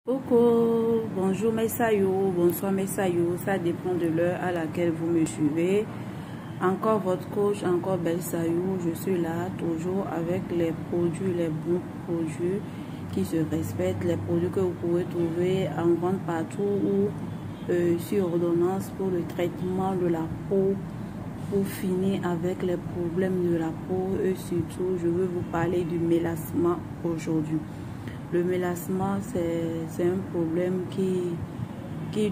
Coucou, bonjour mes saillots, bonsoir mes saillots, ça dépend de l'heure à laquelle vous me suivez. Encore votre coach, encore belle saillou, je suis là toujours avec les produits, les bons produits qui se respectent, les produits que vous pouvez trouver en vente partout ou sur ordonnance pour le traitement de la peau, pour finir avec les problèmes de la peau et surtout je veux vous parler du mélassement aujourd'hui. Le mélassement, c'est un problème qui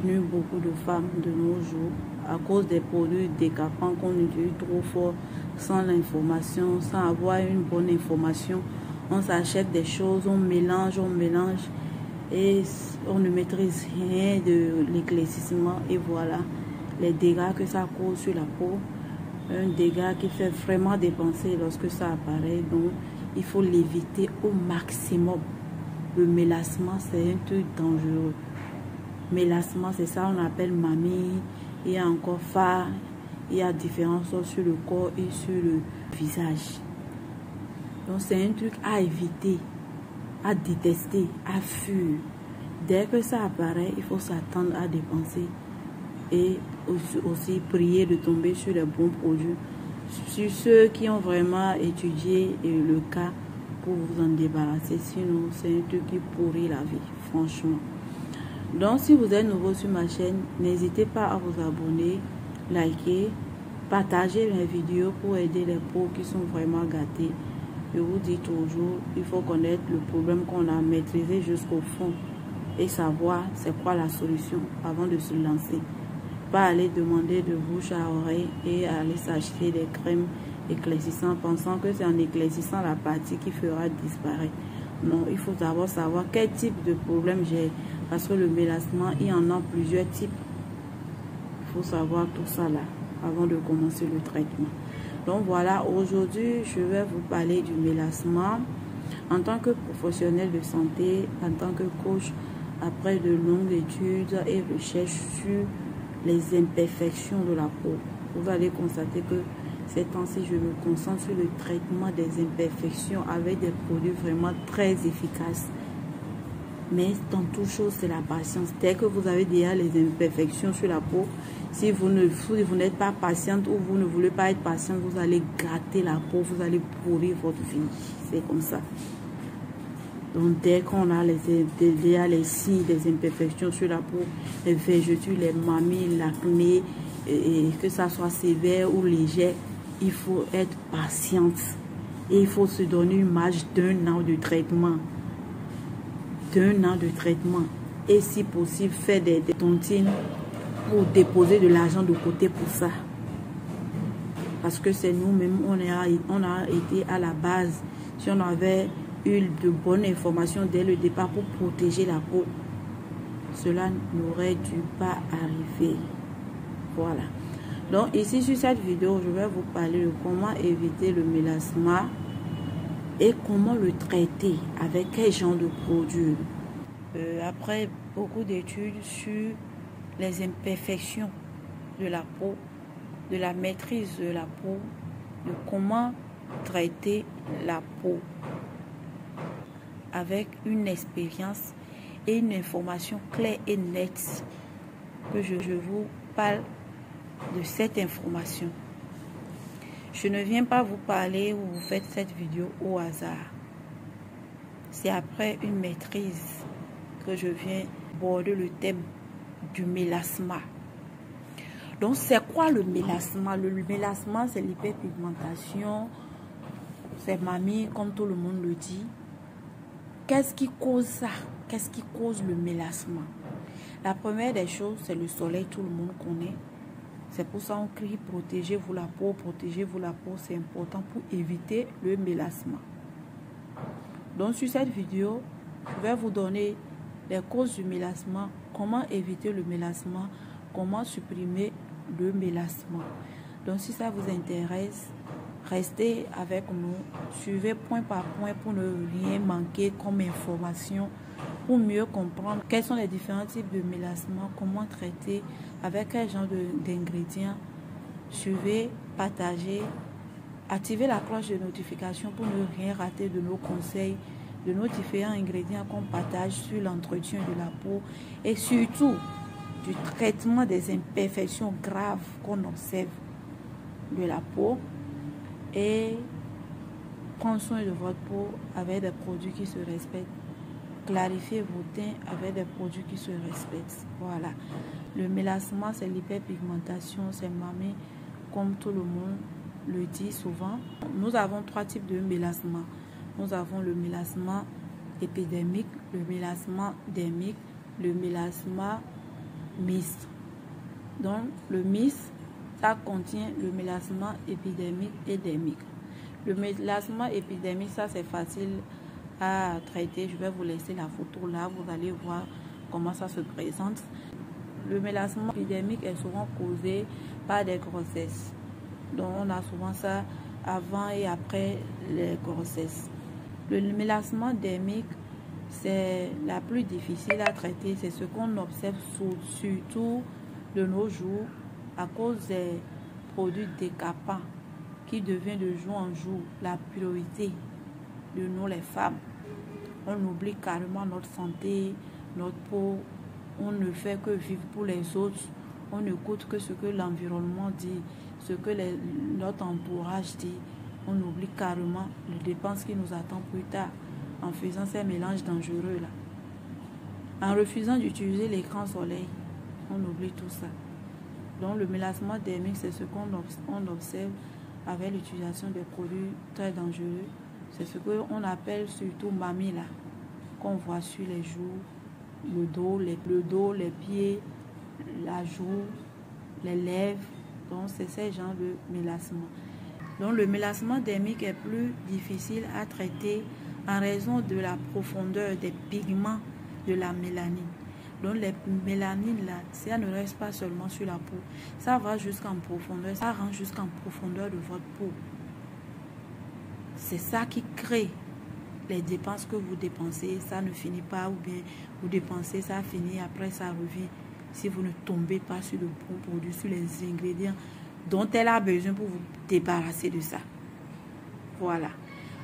nuit beaucoup de femmes de nos jours à cause des produits décapants qu'on utilise trop fort sans l'information, sans avoir une bonne information. On s'achète des choses, on mélange et on ne maîtrise rien de l'éclaircissement et voilà les dégâts que ça cause sur la peau. Un dégât qui fait vraiment dépenser lorsque ça apparaît, donc il faut l'éviter au maximum. Le mélassement, c'est un truc dangereux. Mélassement, c'est ça on appelle mamie. Il y a encore phare. Il y a différentes sortes sur le corps et sur le visage. Donc c'est un truc à éviter, à détester, à fuir. Dès que ça apparaît, il faut s'attendre à dépenser. Et aussi prier de tomber sur les bons produits. Sur ceux qui ont vraiment étudié le cas, pour vous en débarrasser, sinon c'est un truc qui pourrit la vie, franchement. Donc si vous êtes nouveau sur ma chaîne, n'hésitez pas à vous abonner, liker, partager mes vidéos pour aider les peaux qui sont vraiment gâtées. Je vous dis toujours, il faut connaître le problème qu'on a, maîtrisé jusqu'au fond et savoir c'est quoi la solution avant de se lancer. Pas aller demander de bouche à oreille et aller s'acheter des crèmes éclaircissant, pensant que c'est en éclaircissant la partie qui fera disparaître. Non, il faut d'abord savoir quel type de problème j'ai, parce que le mélassement, il y en a plusieurs types. Il faut savoir tout ça là, avant de commencer le traitement. Donc voilà, aujourd'hui, je vais vous parler du mélassement. En tant que professionnel de santé, en tant que coach, après de longues études et recherches sur les imperfections de la peau, vous allez constater que ces temps-ci, je me concentre sur le traitement des imperfections avec des produits vraiment très efficaces. Mais dans toute chose, c'est la patience. Dès que vous avez déjà les imperfections sur la peau, si vous n'êtes pas patiente ou vous ne voulez pas être patiente, vous allez gâter la peau, vous allez pourrir votre vie. C'est comme ça. Donc dès qu'on a déjà les signes des imperfections sur la peau, les vergetures, les mamies, l'acné, et que ça soit sévère ou léger, il faut être patiente et il faut se donner une marge d'1 an de traitement. D'1 an de traitement. Et si possible, faire des tontines pour déposer de l'argent de côté pour ça. Parce que c'est nous-mêmes, on a été à la base. Si on avait eu de bonnes informations dès le départ pour protéger la peau, cela n'aurait dû pas arriver. Voilà. Donc ici sur cette vidéo, je vais vous parler de comment éviter le mélassement et comment le traiter, avec quel genre de produit. Après beaucoup d'études sur les imperfections de la peau, de la maîtrise de la peau, de comment traiter la peau avec une expérience et une information claire et nette, que je vous parle de cette information. Je ne viens pas vous parler ou vous faites cette vidéo au hasard. C'est après une maîtrise que je viens aborder le thème du mélassement. Donc c'est quoi le mélassement? Le mélassement, c'est l'hyperpigmentation, c'est mamie comme tout le monde le dit. Qu'est-ce qui cause ça? Qu'est-ce qui cause le mélassement? La première des choses, c'est le soleil, tout le monde connaît. C'est pour ça qu'on crie protégez-vous la peau, protégez-vous la peau, c'est important pour éviter le mélassement. Donc sur cette vidéo, je vais vous donner les causes du mélassement, comment éviter le mélassement, comment supprimer le mélassement. Donc si ça vous intéresse, restez avec nous, suivez point par point pour ne rien manquer comme information, pour mieux comprendre quels sont les différents types de mélassement, comment traiter, avec quel genre d'ingrédients. Suivez, partagez, activez la cloche de notification pour ne rien rater de nos conseils, de nos différents ingrédients qu'on partage sur l'entretien de la peau et surtout du traitement des imperfections graves qu'on observe de la peau et prendre soin de votre peau avec des produits qui se respectent. Clarifier vos teints avec des produits qui se respectent. Voilà. Le mélassement, c'est l'hyperpigmentation, c'est mamé, comme tout le monde le dit souvent. Nous avons 3 types de mélassement. Nous avons le mélassement épidermique, le mélassement dermique, le mélassement mixte. Donc, le mixte, ça contient le mélassement épidermique et dermique. Le mélassement épidermique, ça c'est facile à traiter. Je vais vous laisser la photo là, vous allez voir comment ça se présente. Le mélassement épidermique est souvent causé par des grossesses. Donc on a souvent ça avant et après les grossesses. Le mélassement dermique, c'est la plus difficile à traiter. C'est ce qu'on observe surtout de nos jours à cause des produits décapants qui devient de jour en jour la priorité de nous les femmes. On oublie carrément notre santé, notre peau. On ne fait que vivre pour les autres. On n'écoute que ce que l'environnement dit, ce que notre entourage dit. On oublie carrément les dépenses qui nous attendent plus tard en faisant ces mélanges dangereux là. En refusant d'utiliser l'écran soleil, on oublie tout ça. Donc le mélassement dermique, c'est ce qu'on observe avec l'utilisation des produits très dangereux. C'est ce qu'on appelle surtout mamie là, qu'on voit sur les joues, le dos, les pieds, la joue, les lèvres. Donc c'est ce genre de mélassement. Donc le mélassement dermique est plus difficile à traiter en raison de la profondeur des pigments de la mélanine. Donc les mélanines là, ça ne reste pas seulement sur la peau, ça va jusqu'en profondeur, ça rentre jusqu'en profondeur de votre peau. C'est ça qui crée les dépenses que vous dépensez, ça ne finit pas, ou bien vous dépensez, ça finit, après ça revient. Si vous ne tombez pas sur le bon produit, sur les ingrédients dont elle a besoin pour vous débarrasser de ça. Voilà.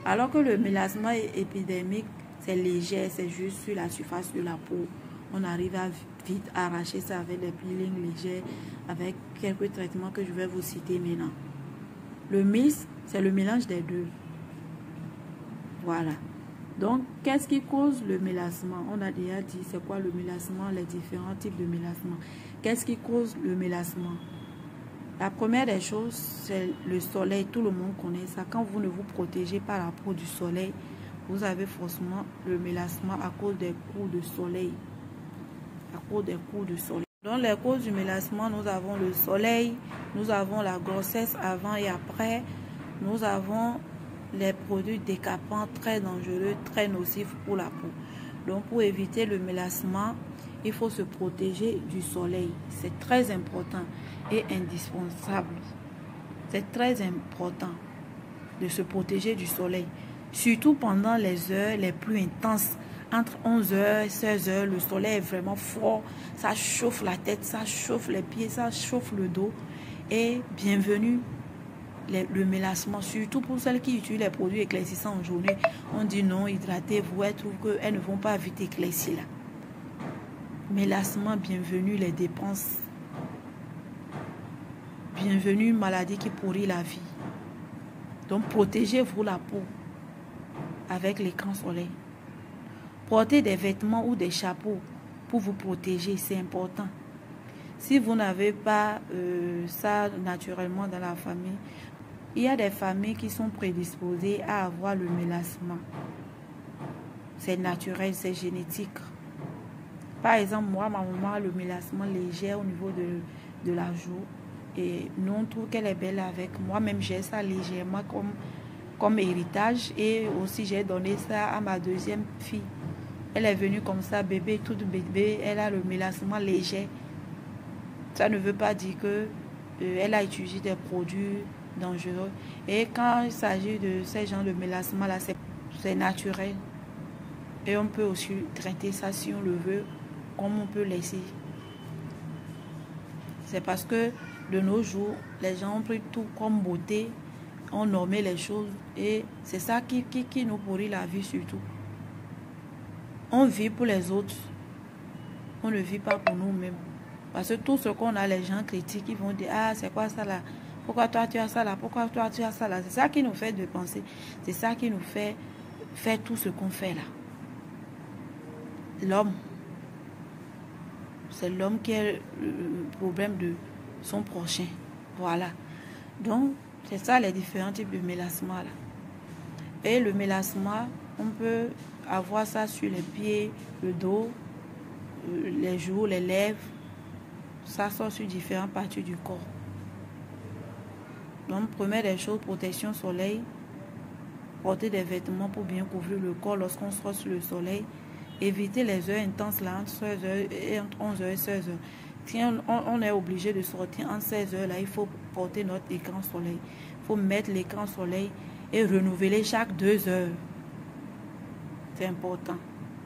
Alors que le mélassement épidermique, c'est léger, c'est juste sur la surface de la peau. On arrive à vite arracher ça avec des peelings légers, avec quelques traitements que je vais vous citer maintenant. Le mix, c'est le mélange des deux. Voilà. Donc, qu'est-ce qui cause le mélassement? On a déjà dit c'est quoi le mélassement, les différents types de mélassement. Qu'est-ce qui cause le mélassement? La première des choses, c'est le soleil. Tout le monde connaît ça. Quand vous ne vous protégez pas la peau du soleil, vous avez forcément le mélassement à cause des coups de soleil. À cause des coups de soleil. Dans les causes du mélassement, nous avons le soleil, nous avons la grossesse avant et après, nous avons les produits décapants très dangereux, très nocifs pour la peau. Donc pour éviter le mélassement, il faut se protéger du soleil. C'est très important et indispensable. C'est très important de se protéger du soleil. Surtout pendant les heures les plus intenses. Entre 11h et 16h, le soleil est vraiment fort. Ça chauffe la tête, ça chauffe les pieds, ça chauffe le dos. Et bienvenue le mélassement, surtout pour celles qui utilisent les produits éclaircissants en journée. On dit non, hydratez-vous, elles trouvent qu'elles ne vont pas vite éclaircir là. Mélassement, bienvenue les dépenses. Bienvenue une maladie qui pourrit la vie. Donc protégez-vous la peau avec l'écran soleil. Portez des vêtements ou des chapeaux pour vous protéger, c'est important. Si vous n'avez pas ça naturellement dans la famille, il y a des familles qui sont prédisposées à avoir le mélassement. C'est naturel, c'est génétique. Par exemple, moi, ma maman a le mélassement léger au niveau de la joue. Et nous, on trouve qu'elle est belle avec. Moi-même, j'ai ça légèrement comme héritage. Et aussi, j'ai donné ça à ma deuxième fille. Elle est venue comme ça, bébé, toute bébé. Elle a le mélassement léger. Ça ne veut pas dire qu'elle a utilisé des produits dangereux. Et quand il s'agit de ces genres de mélassement là, c'est naturel. Et on peut aussi traiter ça si on le veut, comme on peut laisser. C'est parce que de nos jours, les gens ont pris tout comme beauté, ont nommé les choses et c'est ça qui nous pourrit la vie surtout. On vit pour les autres. On ne vit pas pour nous-mêmes. Parce que tout ce qu'on a, les gens critiquent, ils vont dire, ah, c'est quoi ça là? Pourquoi toi tu as ça là? Pourquoi toi tu as ça là? C'est ça qui nous fait de penser. C'est ça qui nous fait faire tout ce qu'on fait là. L'homme. C'est l'homme qui a le problème de son prochain. Voilà. Donc, c'est ça les différents types de mélasma là. Et le mélasma, on peut avoir ça sur les pieds, le dos, les joues, les lèvres. Ça sort sur différentes parties du corps. Donc, première des choses, protection soleil. Porter des vêtements pour bien couvrir le corps lorsqu'on sort sur le soleil. Éviter les heures intenses là, entre 16 heures et entre 11 heures et 16 heures. Si on est obligé de sortir en 16 heures là, il faut porter notre écran soleil. Il faut mettre l'écran soleil et renouveler chaque 2 heures. C'est important.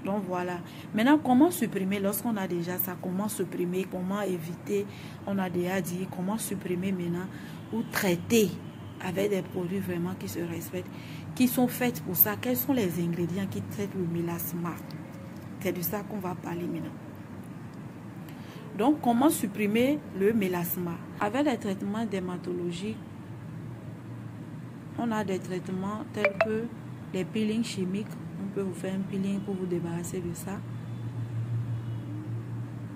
Donc voilà. Maintenant, comment supprimer lorsqu'on a déjà ça? Comment supprimer? Comment éviter? On a déjà dit comment supprimer maintenant ou traiter avec des produits vraiment qui se respectent, qui sont faits pour ça. Quels sont les ingrédients qui traitent le mélasma? C'est de ça qu'on va parler maintenant. Donc, comment supprimer le mélasma? Avec des traitements dermatologiques, on a des traitements tels que les peelings chimiques. On peut vous faire un peeling pour vous débarrasser de ça.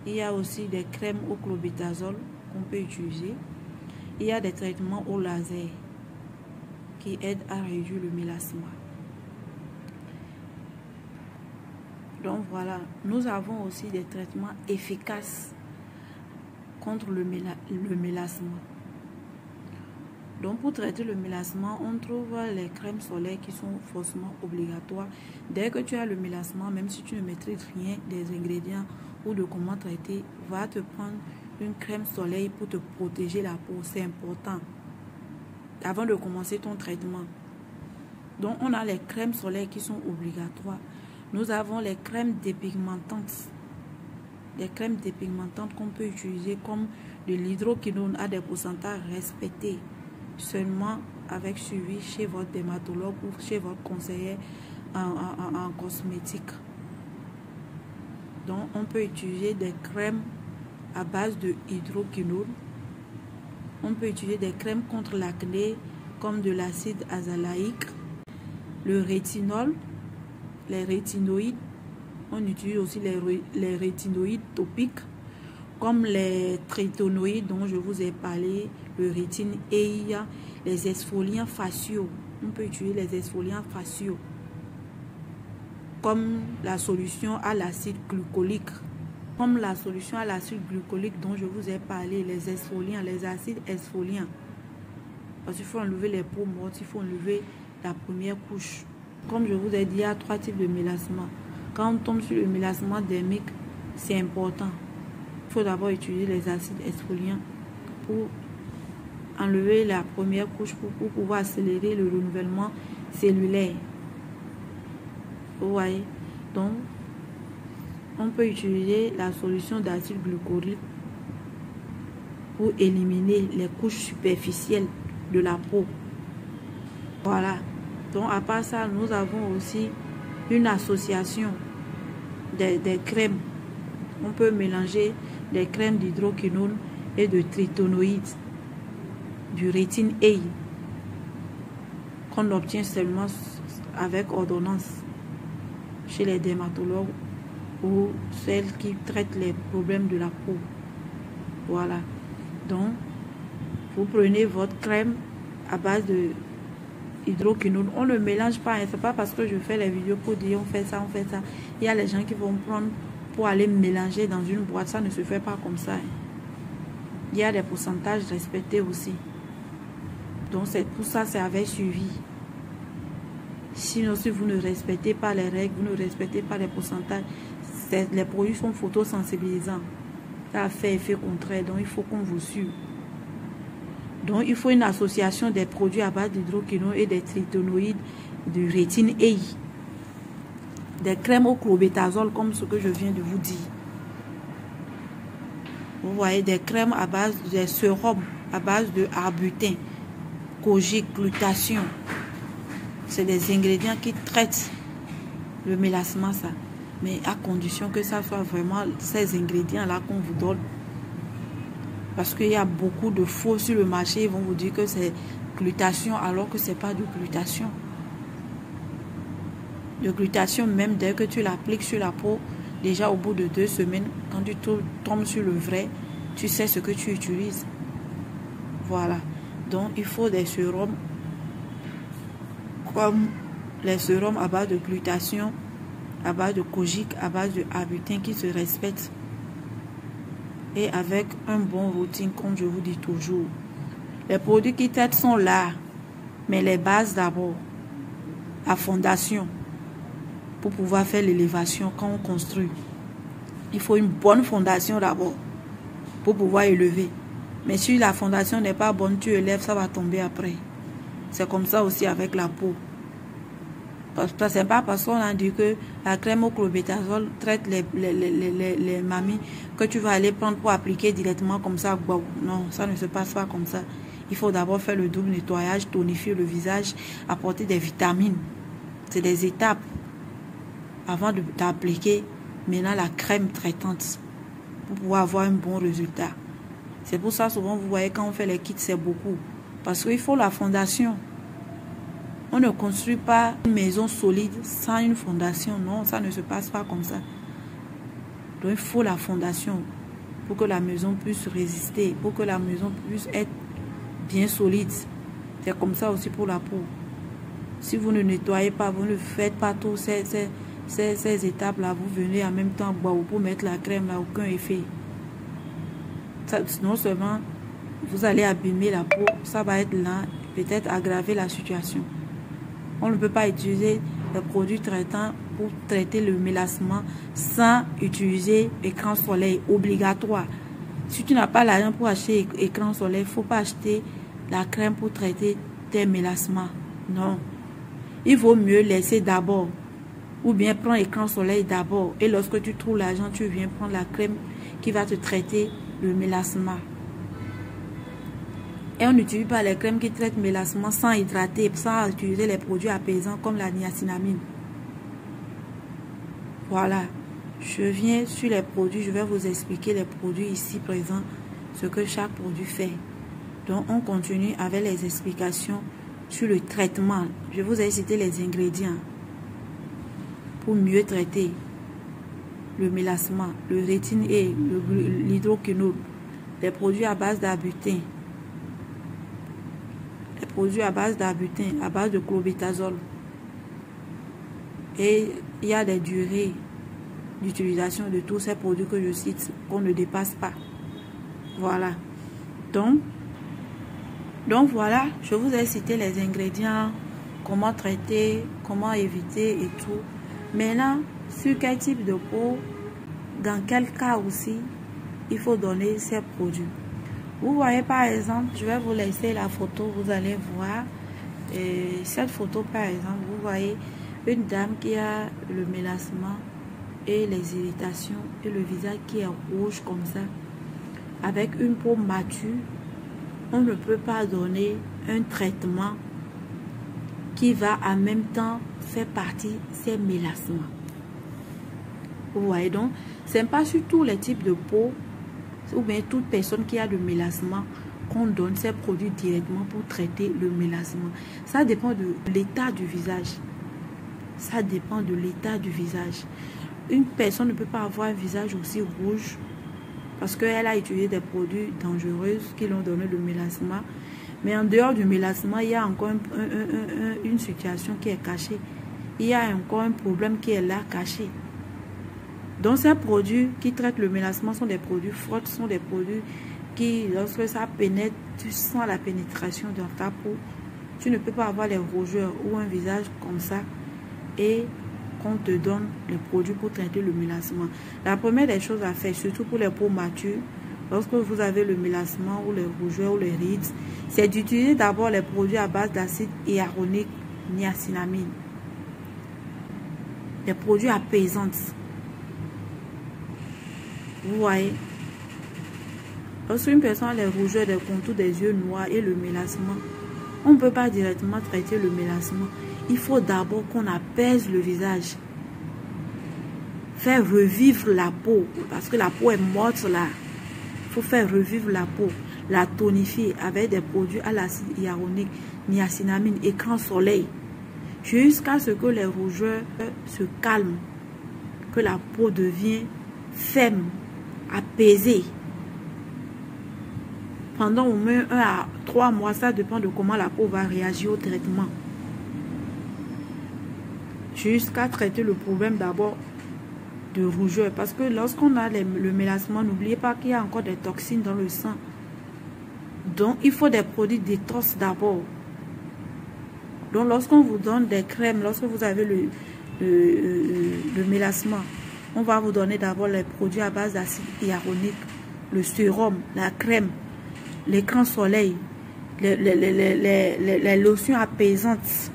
Il y a aussi des crèmes au clobétasol qu'on peut utiliser. Il y a des traitements au laser qui aident à réduire le mélasma. Donc voilà, nous avons aussi des traitements efficaces contre le mélasma. Donc pour traiter le mélasma, on trouve les crèmes solaires qui sont forcément obligatoires. Dès que tu as le mélasma, même si tu ne maîtrises rien des ingrédients ou de comment traiter, va te prendre une crème solaire pour te protéger la peau. C'est important avant de commencer ton traitement. Donc on a les crèmes solaires qui sont obligatoires. Nous avons les crèmes dépigmentantes. Les crèmes dépigmentantes qu'on peut utiliser comme de l'hydroquinone à des pourcentages respectés. Seulement avec suivi chez votre dermatologue ou chez votre conseiller en cosmétique. Donc on peut utiliser des crèmes à base de hydroquinone. On peut utiliser des crèmes contre l'acné comme de l'acide azelaique, le rétinol, les rétinoïdes. On utilise aussi les rétinoïdes topiques comme les trétonoïdes dont je vous ai parlé, le rétine EIA, les exfoliants faciaux. On peut utiliser les exfoliants faciaux comme la solution à l'acide glucolique. Comme la solution à l'acide glucolique dont je vous ai parlé, les exfoliants, les acides exfoliants. Parce qu'il faut enlever les peaux mortes, il faut enlever la première couche. Comme je vous ai dit, il y a 3 types de mélasma. Quand on tombe sur le mélasma dermique, c'est important. Il faut d'abord utiliser les acides exfoliants pour enlever la première couche pour pouvoir accélérer le renouvellement cellulaire. Vous voyez? Donc, on peut utiliser la solution d'acide glucolique pour éliminer les couches superficielles de la peau. Voilà. Donc, à part ça, nous avons aussi une association des crèmes. On peut mélanger des crèmes d'hydroquinone et de trétonoïdes, du rétine EI, qu'on obtient seulement avec ordonnance chez les dermatologues ou celles qui traitent les problèmes de la peau. Voilà. Donc, vous prenez votre crème à base de hydroquinone. On ne mélange pas. C'est pas parce que je fais les vidéos pour dire on fait ça, on fait ça. Il y a les gens qui vont prendre pour aller mélanger dans une boîte. Ça ne se fait pas comme ça. Il y a des pourcentages respectés aussi. Donc, tout ça, c'est avec suivi. Sinon, si vous ne respectez pas les règles, vous ne respectez pas les pourcentages, les produits sont photosensibilisants. Ça fait effet contraire. Donc, il faut qu'on vous suive. Donc, il faut une association des produits à base d'hydroquinone et des trétonoïdes du rétine EI. Des crèmes au clobétasol, comme ce que je viens de vous dire. Vous voyez, des crèmes à base de sérum, à base de arbutin, kojic, glutathione. C'est des ingrédients qui traitent le mélasma, ça. Mais à condition que ça soit vraiment ces ingrédients-là qu'on vous donne. Parce qu'il y a beaucoup de faux sur le marché. Ils vont vous dire que c'est glutation alors que ce n'est pas de glutation. De glutation, même dès que tu l'appliques sur la peau, déjà au bout de 2 semaines, quand tu tombes sur le vrai, tu sais ce que tu utilises. Voilà. Donc, il faut des sérums comme les sérums à base de glutation, à base de kojic, à base de arbutin qui se respectent. Et avec un bon routine, comme je vous dis toujours. Les produits qui traitent sont là, mais les bases d'abord. La fondation, pour pouvoir faire l'élévation quand on construit. Il faut une bonne fondation d'abord, pour pouvoir élever. Mais si la fondation n'est pas bonne, tu élèves, ça va tomber après. C'est comme ça aussi avec la peau. C'est pas parce qu'on a dit que la crème au clobétasol traite les mamies que tu vas aller prendre pour appliquer directement comme ça. Non, ça ne se passe pas comme ça. Il faut d'abord faire le double nettoyage, tonifier le visage, apporter des vitamines. C'est des étapes avant d'appliquer maintenant la crème traitante pour pouvoir avoir un bon résultat. C'est pour ça souvent vous voyez quand on fait les kits, c'est beaucoup. Parce qu'il faut la fondation. On ne construit pas une maison solide sans une fondation. Non, ça ne se passe pas comme ça. Donc il faut la fondation pour que la maison puisse résister, pour que la maison puisse être bien solide. C'est comme ça aussi pour la peau. Si vous ne nettoyez pas, vous ne faites pas toutes ces étapes-là, vous venez en même temps pour mettre la crème, là, aucun effet. Ça, non seulement vous allez abîmer la peau, ça va être là, peut-être aggraver la situation. On ne peut pas utiliser les produits traitants pour traiter le mélassement sans utiliser écran soleil obligatoire. Si tu n'as pas l'argent pour acheter écran soleil, il ne faut pas acheter la crème pour traiter tes mélassements. Non. Il vaut mieux laisser d'abord. Ou bien prendre écran soleil d'abord. Et lorsque tu trouves l'argent, tu viens prendre la crème qui va te traiter le mélassement. Et on n'utilise pas les crèmes qui traitent le mélassement sans hydrater, sans utiliser les produits apaisants comme la niacinamide. Voilà. Je viens sur les produits, je vais vous expliquer les produits ici présents, ce que chaque produit fait. Donc on continue avec les explications sur le traitement. Je vous ai cité les ingrédients pour mieux traiter le mélassement, le rétine et l'hydroquinone, les produits à base d'arbutin, les produits à base d'arbutin, à base de clobétasol. Et il y a des durées d'utilisation de tous ces produits que je cite qu'on ne dépasse pas. Voilà. Donc voilà, je vous ai cité les ingrédients, comment traiter, comment éviter et tout. Maintenant, sur quel type de peau, dans quel cas aussi, il faut donner ces produits. Vous voyez par exemple, je vais vous laisser la photo, vous allez voir. Et cette photo par exemple, vous voyez une dame qui a le mélassement et les irritations et le visage qui est rouge comme ça. Avec une peau mature, on ne peut pas donner un traitement qui va en même temps faire partie de ces mélassements. Vous voyez donc, ce n'est pas sur tous les types de peau ou bien toute personne qui a le mélassement qu'on donne ces produits directement pour traiter le mélassement. Ça dépend de l'état du visage. Ça dépend de l'état du visage. Une personne ne peut pas avoir un visage aussi rouge parce qu'elle a utilisé des produits dangereux qui l'ont donné le mélassement. Mais en dehors du mélassement, il y a encore une situation qui est cachée. Il y a encore un problème qui est là caché. Donc ces produits qui traitent le mélassement sont des produits forts, sont des produits qui, lorsque ça pénètre, tu sens la pénétration dans ta peau. Tu ne peux pas avoir les rougeurs ou un visage comme ça et qu'on te donne les produits pour traiter le mélassement. La première des choses à faire, surtout pour les peaux matures, lorsque vous avez le mélassement ou les rougeurs ou les rides, c'est d'utiliser d'abord les produits à base d'acide hyaluronique, niacinamide. Les produits apaisants. Vous voyez, lorsqu'une personne a les rougeurs, des contours des yeux noirs et le mélassement, on ne peut pas directement traiter le mélassement. Il faut d'abord qu'on apaise le visage. faire revivre la peau. Parce que la peau est morte là. Il faut faire revivre la peau. La tonifier avec des produits à l'acide hyaluronique, niacinamide, écran soleil. Jusqu'à ce que les rougeurs se calment. Que la peau devient ferme, apaisée. Pendant au moins 1 à 3 mois, ça dépend de comment la peau va réagir au traitement. Jusqu'à traiter le problème d'abord de rougeur. Parce que lorsqu'on a le mélasma, n'oubliez pas qu'il y a encore des toxines dans le sang. Donc, il faut des produits détox d'abord. Donc, lorsqu'on vous donne des crèmes, lorsque vous avez le mélasma, on va vous donner d'abord les produits à base d'acide hyaluronique, le sérum, la crème, l'écran soleil, les lotions apaisantes.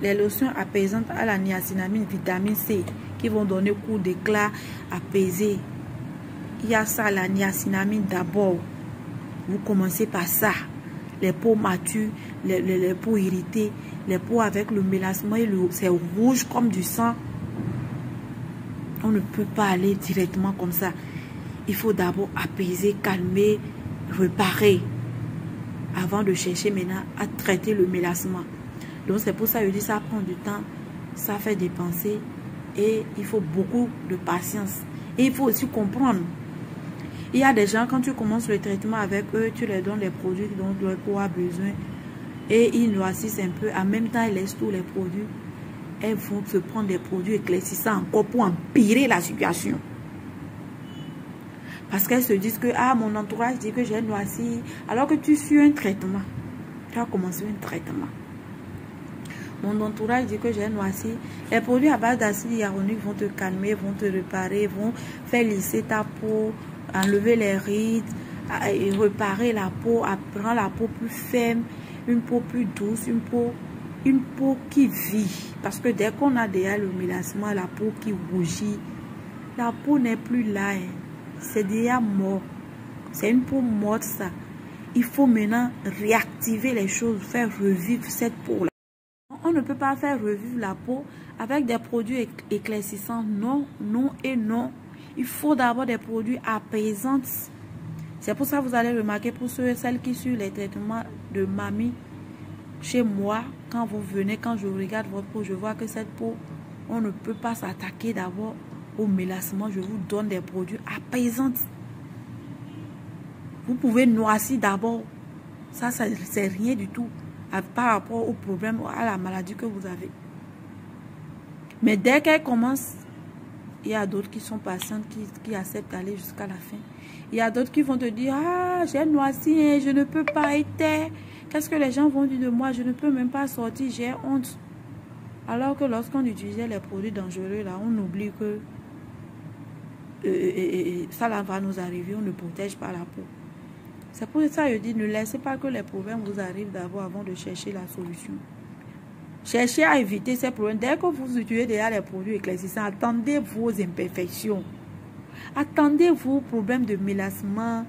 Les lotions apaisantes à la niacinamide, vitamine C, qui vont donner coup d'éclat apaisé. Il y a ça, la niacinamide d'abord. Vous commencez par ça. Les peaux matures, les peaux irritées, les peaux avec le mélasma, c'est rouge comme du sang. On ne peut pas aller directement comme ça. Il faut d'abord apaiser, calmer, réparer. Avant de chercher maintenant à traiter le mélasma. Donc c'est pour ça que je dis ça prend du temps, ça fait dépenser et il faut beaucoup de patience. Et il faut aussi comprendre. Il y a des gens, quand tu commences le traitement avec eux, tu leur donnes les produits dont leur peau a besoin et ils noircissent un peu. En même temps, ils laissent tous les produits. Elles vont se prendre des produits éclaircissants encore pour empirer la situation. Parce qu'elles se disent que mon entourage dit que j'ai noirci. Alors que tu suis un traitement. Tu as commencé un traitement. Mon entourage dit que j'ai noirci. Les produits à base d'acide hyaluronique vont te calmer, vont te réparer, vont faire lisser ta peau, enlever les rides, et réparer la peau, rendre la peau plus ferme, une peau plus douce, une peau qui vit. Parce que dès qu'on a déjà le mélasma, la peau qui rougit, la peau n'est plus là. C'est déjà mort. C'est une peau morte ça. Il faut maintenant réactiver les choses, faire revivre cette peau-là. On ne peut pas faire revivre la peau avec des produits éclaircissants. Non, non et non. Il faut d'abord des produits apaisants. C'est pour ça que vous allez remarquer pour ceux et celles qui suivent les traitements de mamie. Chez moi, quand vous venez, quand je regarde votre peau, je vois que cette peau, on ne peut pas s'attaquer d'abord au mélasma. Je vous donne des produits apaisants. Vous pouvez noircir d'abord. Ça c'est rien du tout par rapport au problème, à la maladie que vous avez. Mais dès qu'elle commence, il y a d'autres qui sont patientes, qui acceptent d'aller jusqu'à la fin. Il y a d'autres qui vont te dire, j'ai noirci, je ne peux pas être. Qu'est-ce que les gens vont dire de moi? Je ne peux même pas sortir, j'ai honte. Alors que lorsqu'on utilisait les produits dangereux, là, on oublie que ça là va nous arriver, on ne protège pas la peau. C'est pour ça que je dis, ne laissez pas que les problèmes vous arrivent d'abord avant de chercher la solution. Cherchez à éviter ces problèmes. Dès que vous utilisez déjà les produits éclaircissants, attendez vos imperfections. Attendez vos problèmes de mélasma,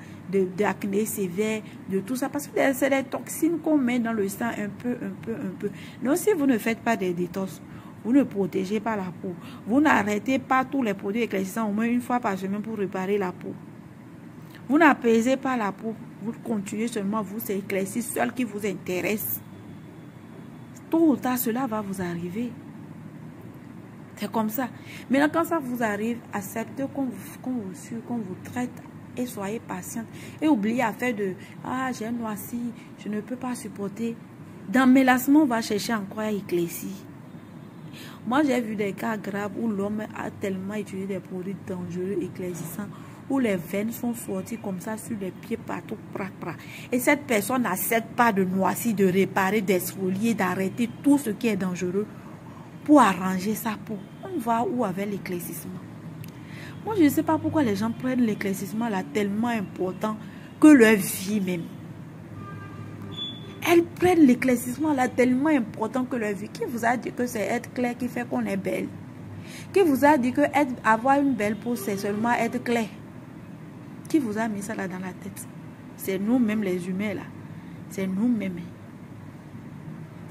d'acné sévère, de tout ça. Parce que c'est les toxines qu'on met dans le sang un peu. Donc si vous ne faites pas des détox, vous ne protégez pas la peau. Vous n'arrêtez pas tous les produits éclaircissants au moins une fois par semaine pour réparer la peau. Vous n'apaisez pas la peau. Vous continuez seulement, vous éclaircir seul qui vous intéresse. Tôt ou tard, cela va vous arriver. C'est comme ça. Maintenant, quand ça vous arrive, acceptez qu'on vous suive, qu'on vous traite et soyez patiente. Et oubliez à faire de j'ai noirci, je ne peux pas supporter. Dans mélasma, on va chercher encore à éclaircir. Moi, j'ai vu des cas graves où l'homme a tellement utilisé des produits dangereux, éclaircissants, où les veines sont sorties comme ça sur les pieds partout. Et cette personne n'accepte pas de noircir, de réparer, d'exfolier, d'arrêter tout ce qui est dangereux pour arranger sa peau. On va où avec l'éclaircissement? Moi, je ne sais pas pourquoi les gens prennent l'éclaircissement là tellement important que leur vie même. Elles prennent l'éclaircissement là tellement important que leur vie. Qui vous a dit que c'est être clair qui fait qu'on est belle? Qui vous a dit que avoir une belle peau, c'est seulement être clair? Qui vous a mis ça là dans la tête? C'est nous-mêmes les humains là. C'est nous-mêmes.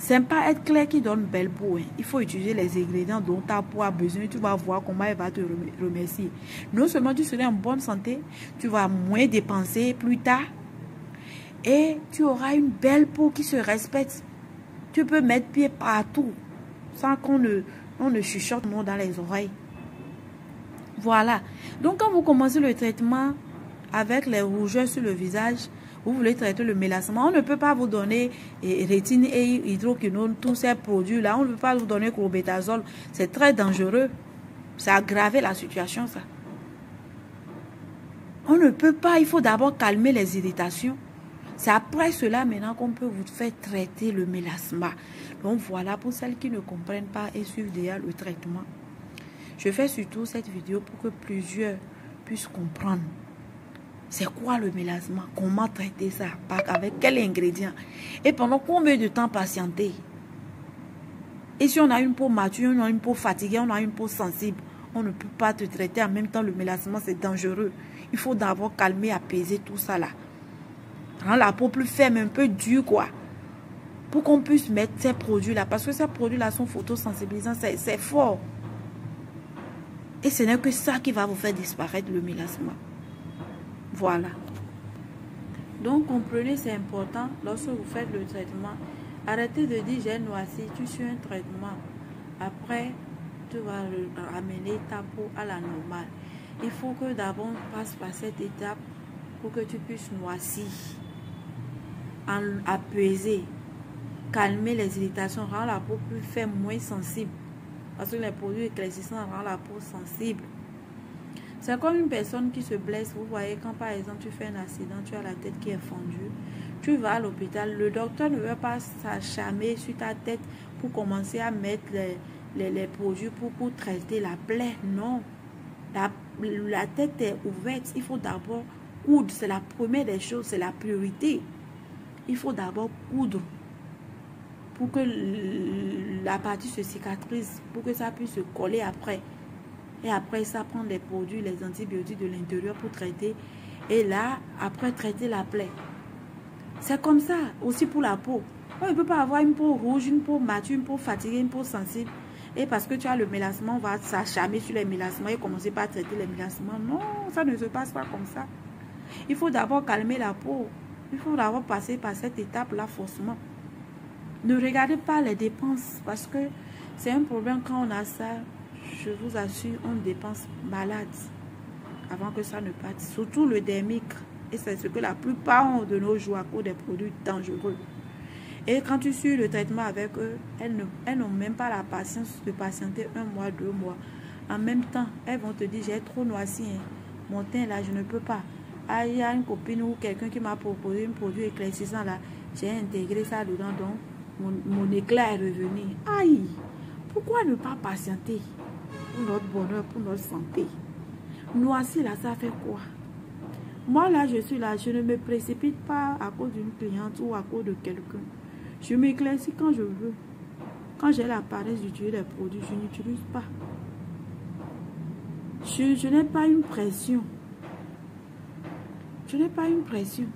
C'est pas être clair qui donne belle peau. Hein. Il faut utiliser les ingrédients dont ta peau a besoin. Tu vas voir comment elle va te remercier. Non seulement tu seras en bonne santé, tu vas moins dépenser plus tard. Et tu auras une belle peau qui se respecte. Tu peux mettre pied partout sans qu'on ne chuchote non dans les oreilles. Voilà. Donc quand vous commencez le traitement avec les rougeurs sur le visage, vous voulez traiter le mélassement, on ne peut pas vous donner rétine et hydroquinone, tous ces produits-là. On ne peut pas vous donner clobétasol. C'est très dangereux. Ça a aggravé la situation, ça. On ne peut pas. Il faut d'abord calmer les irritations. C'est après cela maintenant qu'on peut vous faire traiter le mélasma. Donc voilà, pour celles qui ne comprennent pas et suivent déjà le traitement. Je fais surtout cette vidéo pour que plusieurs puissent comprendre. C'est quoi le mélasma? Comment traiter ça? Avec quels ingrédients? Et pendant combien de temps patienter? Et si on a une peau mature, on a une peau fatiguée, on a une peau sensible, on ne peut pas te traiter en même temps le mélasma, c'est dangereux. Il faut d'abord calmer, apaiser tout ça là. Rendre la peau plus ferme, un peu dure quoi. Pour qu'on puisse mettre ces produits là. Parce que ces produits là sont photosensibilisants, c'est fort. Et ce n'est que ça qui va vous faire disparaître le mélasma. Voilà. Donc, comprenez, c'est important, lorsque vous faites le traitement, arrêtez de dire j'ai noirci, tu suis un traitement. Après, tu vas ramener ta peau à la normale. Il faut que d'abord on passe par cette étape pour que tu puisses noircir, apaiser, calmer les irritations, rendre la peau plus ferme, moins sensible. Parce que les produits éclaircissants rendent la peau sensible. C'est comme une personne qui se blesse. Vous voyez, quand par exemple tu fais un accident, tu as la tête qui est fendue, tu vas à l'hôpital, le docteur ne veut pas s'acharner sur ta tête pour commencer à mettre les produits pour traiter la plaie. Non, la tête est ouverte. Il faut d'abord coudre. C'est la première des choses, c'est la priorité. Il faut d'abord coudre pour que la partie se cicatrise, pour que ça puisse se coller après. Et après ça, prendre les produits, les antibiotiques de l'intérieur pour traiter. Et là, après, traiter la plaie. C'est comme ça aussi pour la peau. On ne peut pas avoir une peau rouge, une peau mature, une peau fatiguée, une peau sensible. Et parce que tu as le mélassement, on va s'acharner sur les mélassements et commencer par traiter les mélassements. Non, ça ne se passe pas comme ça. Il faut d'abord calmer la peau. Il faut d'abord passer par cette étape-là forcément. Ne regardez pas les dépenses parce que c'est un problème quand on a ça. Je vous assure, on dépense malade avant que ça ne parte. Surtout le dermique. Et c'est ce que la plupart ont de nos jours à cause des produits dangereux. Et quand tu suis le traitement avec eux, elles n'ont même pas la patience de patienter 1 mois, 2 mois. En même temps, elles vont te dire, j'ai trop noirci. Hein. Mon teint là, je ne peux pas. Ah, il y a une copine ou quelqu'un qui m'a proposé un produit éclaircissant là. J'ai intégré ça dedans, donc mon éclat est revenu. Aïe! Pourquoi ne pas patienter pour notre bonheur, pour notre santé? Noirci là, ça fait quoi? Moi là, je suis là, je ne me précipite pas à cause d'une cliente ou à cause de quelqu'un. Je m'éclaircis quand je veux. Quand j'ai la paresse d'utiliser les produits, je n'utilise pas. Je n'ai pas une pression. Je n'ai pas une pression.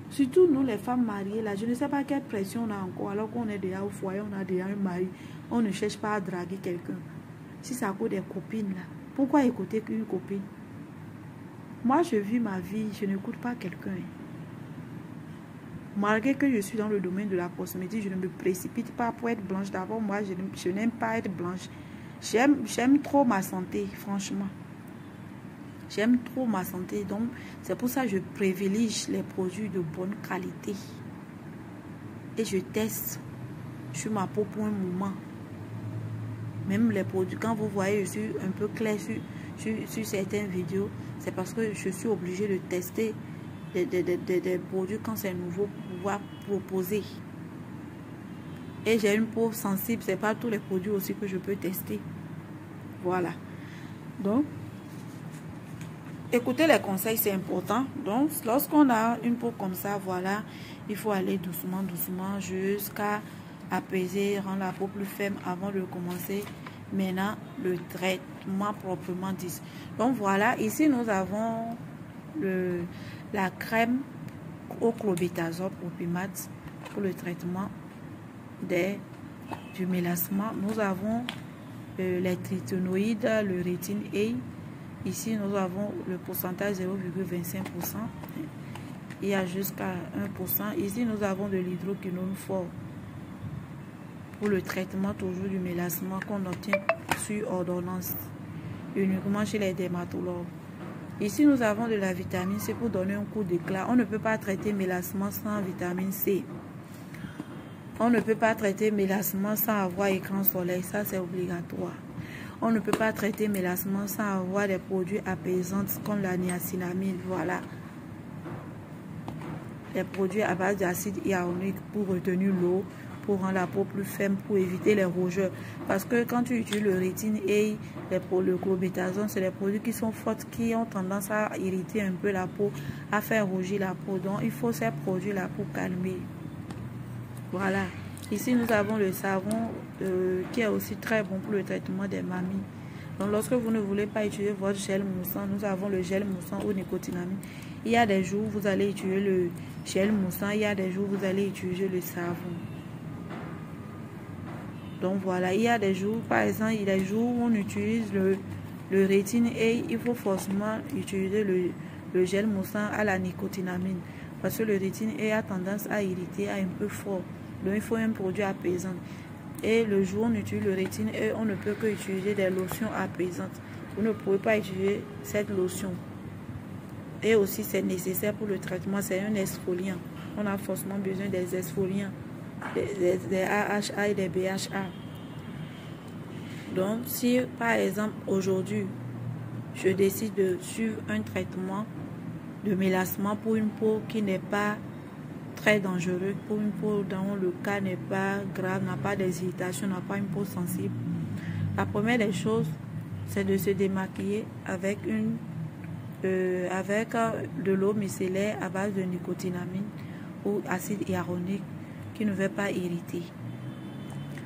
Surtout nous les femmes mariées là, je ne sais pas quelle pression on a encore alors qu'on est déjà au foyer, on a déjà un mari. On ne cherche pas à draguer quelqu'un. Si c'est à cause des copines là, pourquoi écouter qu'une copine? Moi je vis ma vie, je n'écoute pas quelqu'un. Malgré que je suis dans le domaine de la cosmétique, je ne me précipite pas pour être blanche. D'abord moi je n'aime pas être blanche. J'aime trop ma santé, franchement. J'aime trop ma santé, donc c'est pour ça que je privilégie les produits de bonne qualité. Et je teste sur ma peau pour un moment. Même les produits, quand vous voyez, je suis un peu clair sur certaines vidéos, c'est parce que je suis obligée de tester des produits quand c'est nouveau pour pouvoir proposer. Et j'ai une peau sensible, c'est pas tous les produits aussi que je peux tester. Voilà. Donc, écoutez les conseils, c'est important. Donc, lorsqu'on a une peau comme ça, voilà, il faut aller doucement, doucement, jusqu'à apaiser, rendre la peau plus ferme avant de commencer maintenant le traitement proprement dit. Donc, voilà, ici, nous avons la crème au clobétasol Propimat pour le traitement du mélassement. Nous avons les tryptonoïdes, le rétine A. Ici, nous avons le pourcentage 0,25%. Il y a jusqu'à 1%. Ici, nous avons de l'hydroquinone fort pour le traitement toujours du mélassement qu'on obtient sur ordonnance, uniquement chez les dermatologues. Ici, nous avons de la vitamine C pour donner un coup d'éclat. On ne peut pas traiter mélassement sans vitamine C. On ne peut pas traiter mélassement sans avoir écran soleil. Ça, c'est obligatoire. On ne peut pas traiter mélassement sans avoir des produits apaisants comme la niacinamide. Voilà. Les produits à base d'acide hyaluronique pour retenir l'eau, pour rendre la peau plus ferme, pour éviter les rougeurs. Parce que quand tu utilises le rétine et le clobétasone, c'est des produits qui sont forts, qui ont tendance à irriter un peu la peau, à faire rougir la peau. Donc, il faut ces produits-là pour calmer. Voilà. Ici, nous avons le savon qui est aussi très bon pour le traitement des mamies. Donc, lorsque vous ne voulez pas utiliser votre gel moussant, nous avons le gel moussant au nicotinamide. Il y a des jours où vous allez utiliser le gel moussant, il y a des jours où vous allez utiliser le savon. Donc, voilà. Il y a des jours, par exemple, il y a des jours où on utilise le rétine et il faut forcément utiliser le gel moussant à la nicotinamide. Parce que le rétine a tendance à irriter, à un peu fort. Donc, il faut un produit apaisant. Et le jour où on utilise le rétine et on ne peut que utiliser des lotions apaisantes. Vous ne pouvez pas utiliser cette lotion. Et aussi, c'est nécessaire pour le traitement. C'est un exfoliant. On a forcément besoin des exfoliants, des AHA et des BHA. Donc, si par exemple, aujourd'hui, je décide de suivre un traitement de mélassement pour une peau qui n'est pas très dangereux, pour une peau dont le cas n'est pas grave, n'a pas des irritations, n'a pas une peau sensible. La première des choses, c'est de se démaquiller avec de l'eau micellaire à base de nicotinamide ou acide hyaluronique qui ne va pas irriter.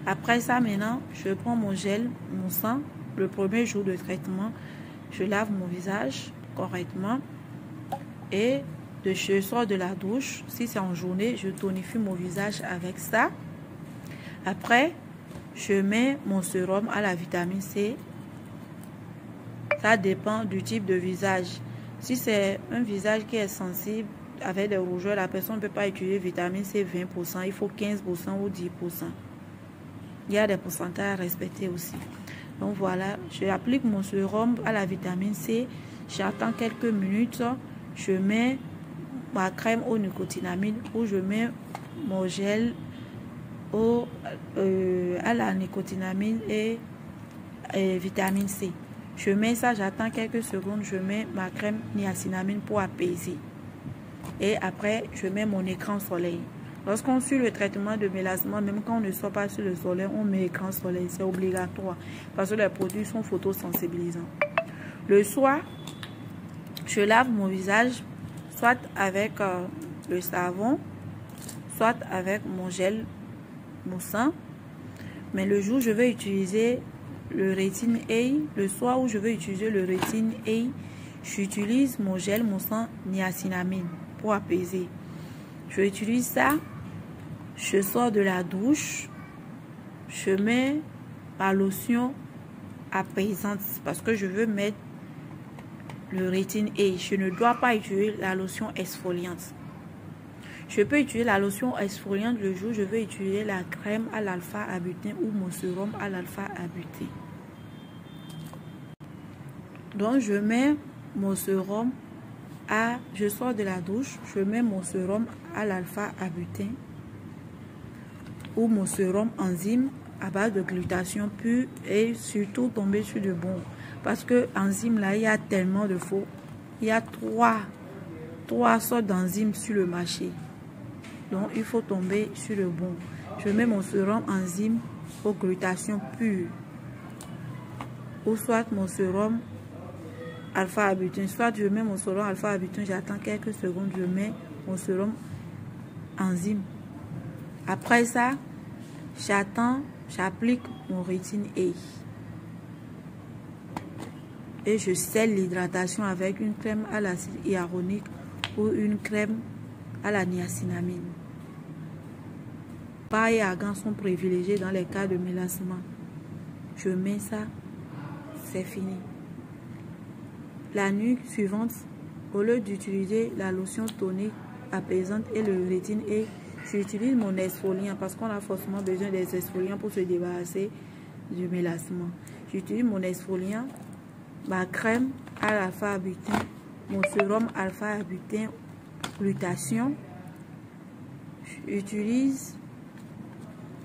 Après ça, maintenant, je prends mon gel moussant. Le premier jour de traitement, je lave mon visage correctement et je sors de la douche. Si c'est en journée, je tonifie mon visage avec ça. Après, je mets mon sérum à la vitamine C. Ça dépend du type de visage. Si c'est un visage qui est sensible, avec des rougeurs, la personne ne peut pas utiliser vitamine C 20%, il faut 15% ou 10%. Il y a des pourcentages à respecter aussi. Donc voilà, je applique mon sérum à la vitamine C. J'attends quelques minutes. Je mets ma crème au nicotinamide ou je mets mon gel à la nicotinamide et vitamine C. Je mets ça, j'attends quelques secondes, je mets ma crème niacinamide pour apaiser. Et après, je mets mon écran soleil. Lorsqu'on suit le traitement de mélassement, même quand on ne sort pas sur le soleil, on met écran soleil. C'est obligatoire parce que les produits sont photosensibilisants. Le soir, je lave mon visage soit avec le savon, soit avec mon gel moussant. Mais le jour où je vais utiliser le rétine A, le soir où je vais utiliser le rétine A, j'utilise mon gel moussant niacinamide pour apaiser. Je utilise ça, je sors de la douche, je mets ma lotion apaisante parce que je veux mettre le rétine A. Je ne dois pas utiliser la lotion exfoliante. Je peux utiliser la lotion exfoliante le jour où je vais utiliser la crème à l'alpha-arbutin ou mon sérum à l'alpha-arbutin. Donc je mets mon sérum je sors de la douche, je mets mon sérum à l'alpha-arbutin ou mon sérum enzyme à base de glutathion pure et surtout tomber sur le bon. Parce que enzyme là, il y a tellement de faux. Il y a trois sortes d'enzymes sur le marché. Donc il faut tomber sur le bon. Je mets mon sérum enzyme au glutathion pure ou soit mon sérum alpha-arbutin. Soit je mets mon sérum alpha-arbutin, j'attends quelques secondes, je mets mon sérum enzyme. Après ça, j'attends, j'applique mon rétine A. Et je scelle l'hydratation avec une crème à l'acide hyaluronique ou une crème à la niacinamide. jojoba et argan sont privilégiés dans les cas de mélassement. Je mets ça, c'est fini. La nuit suivante, au lieu d'utiliser la lotion tonique apaisante et le rétine, et j'utilise mon exfoliant parce qu'on a forcément besoin des exfoliants pour se débarrasser du mélassement. J'utilise mon exfoliant, ma crème alpha-butin, mon sérum alpha-butin glutation. J'utilise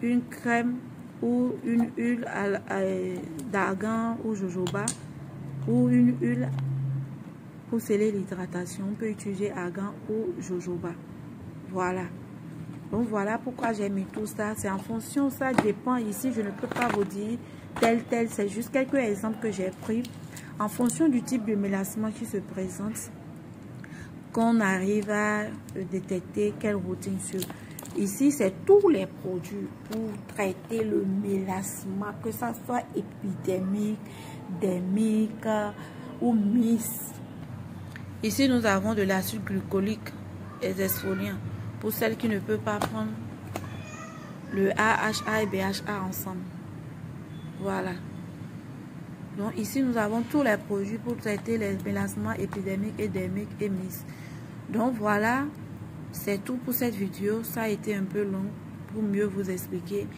une crème ou une huile d'argan ou jojoba ou une huile pour sceller l'hydratation. On peut utiliser argan ou jojoba. Voilà. Donc voilà pourquoi j'ai mis tout ça. C'est en fonction, ça dépend. Ici, je ne peux pas vous dire tel. C'est juste quelques exemples que j'ai pris. En fonction du type de mélassement qui se présente, qu'on arrive à détecter quelle routine sur. Ici, c'est tous les produits pour traiter le mélassement, que ça soit épidermique, dermique ou mixte. Ici, nous avons de l'acide glycolique et des exfoliants pour celles qui ne peuvent pas prendre le AHA et BHA ensemble. Voilà. Donc ici, nous avons tous les produits pour traiter les mélassements épidermiques et dermiques et mixtes. Donc voilà, c'est tout pour cette vidéo. Ça a été un peu long pour mieux vous expliquer.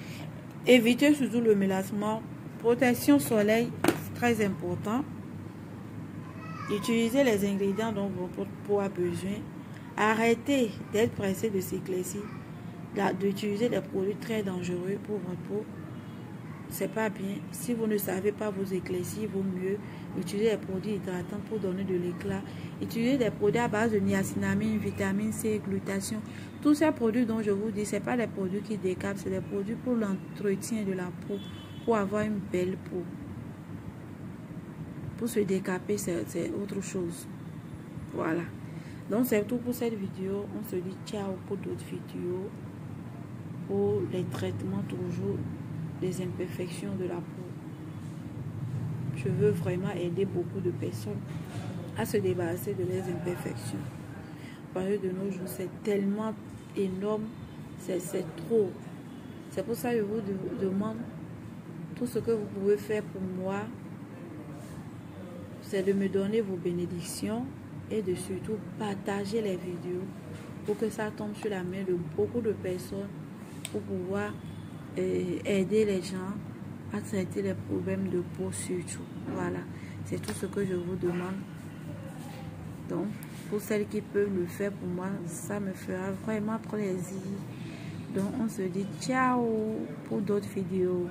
Évitez surtout le mélassement. Protection soleil, très important. Utilisez les ingrédients dont votre peau a besoin. Arrêtez d'être pressé de s'éclaircir, d'utiliser des produits très dangereux pour votre peau. C'est pas bien. Si vous ne savez pas vous éclaircir, il vaut mieux utiliser des produits hydratants pour donner de l'éclat. Utilisez des produits à base de niacinamide, vitamine C, glutation. Tous ces produits dont je vous dis, ce n'est pas des produits qui décapent, c'est des produits pour l'entretien de la peau, pour avoir une belle peau. Pour se décaper, c'est autre chose. Voilà. Donc c'est tout pour cette vidéo. On se dit ciao pour d'autres vidéos. Pour les traitements toujours des imperfections de la peau. Je veux vraiment aider beaucoup de personnes à se débarrasser de leurs imperfections. Parce que de nos jours, c'est tellement énorme, c'est trop. C'est pour ça que je vous demande tout ce que vous pouvez faire pour moi, c'est de me donner vos bénédictions et de surtout partager les vidéos pour que ça tombe sur la main de beaucoup de personnes pour pouvoir aider les gens à traiter les problèmes de peau surtout. Voilà, c'est tout ce que je vous demande. Donc, pour celles qui peuvent le faire pour moi, ça me fera vraiment plaisir. Donc, on se dit ciao pour d'autres vidéos.